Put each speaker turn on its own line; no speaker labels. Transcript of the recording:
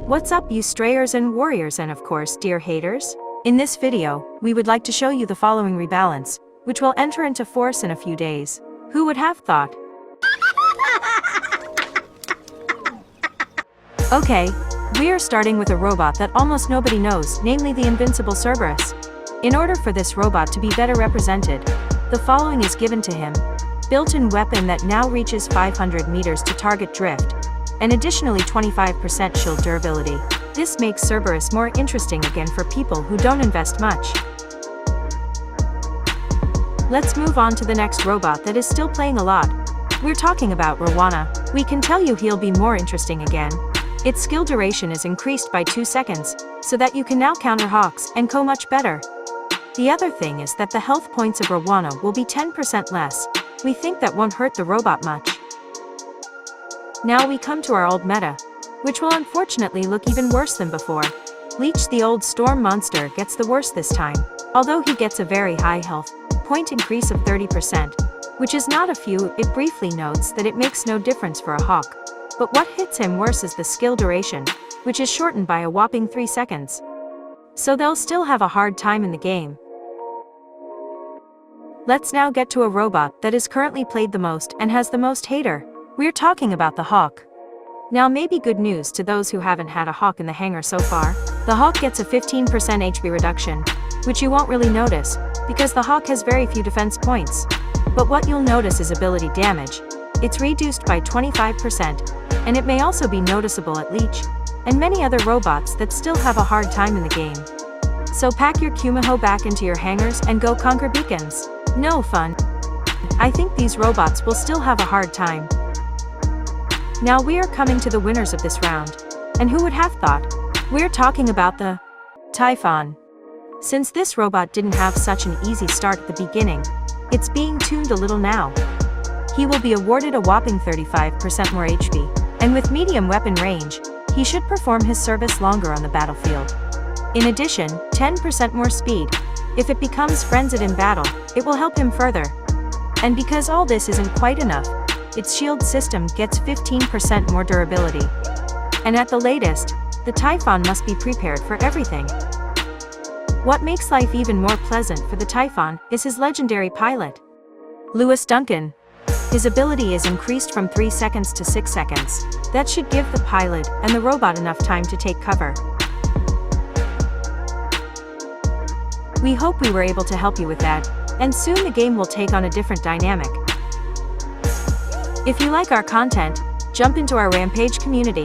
What's up, you strayers and warriors, and of course dear haters? In this video, we would like to show you the following rebalance, which will enter into force in a few days. Who would have thought? Okay, we are starting with a robot that almost nobody knows, namely the invincible Cerberus. In order for this robot to be better represented, the following is given to him. Built-in weapon that now reaches 500 meters to target drift, and additionally 25% shield durability. This makes Cerberus more interesting again for people who don't invest much. Let's move on to the next robot that is still playing a lot. We're talking about Rwana. We can tell you he'll be more interesting again. Its skill duration is increased by 2 seconds, so that you can now counter hawks and co much better. The other thing is that the health points of Rwana will be 10% less. We think that won't hurt the robot much. Now we come to our old meta, which will unfortunately look even worse than before. Leech, the old storm monster, gets the worst this time, although he gets a very high health point increase of 30%, which is not a few. It briefly notes that it makes no difference for a hawk, but what hits him worse is the skill duration, which is shortened by a whopping 3 seconds. So they'll still have a hard time in the game. Let's now get to a robot that is currently played the most and has the most hater. We're talking about the hawk. Now maybe good news to those who haven't had a hawk in the hangar so far. The hawk gets a 15% HP reduction, which you won't really notice, because the hawk has very few defense points. But what you'll notice is ability damage. It's reduced by 25%, and it may also be noticeable at Leech, and many other robots that still have a hard time in the game. So pack your Kumiho back into your hangars and go conquer beacons. No fun. I think these robots will still have a hard time. Now we are coming to the winners of this round. And who would have thought? We're talking about the Typhon. Since this robot didn't have such an easy start at the beginning, it's being tuned a little now. He will be awarded a whopping 35% more HP, and with medium weapon range, he should perform his service longer on the battlefield. In addition, 10% more speed. If it becomes frenzied in battle, it will help him further. And because all this isn't quite enough, its shield system gets 15% more durability. And at the latest, the Typhon must be prepared for everything. What makes life even more pleasant for the Typhon is his legendary pilot, Lewis Duncan. His ability is increased from 3 seconds to 6 seconds. That should give the pilot and the robot enough time to take cover. We hope we were able to help you with that, and soon the game will take on a different dynamic. If you like our content, jump into our Rampage community.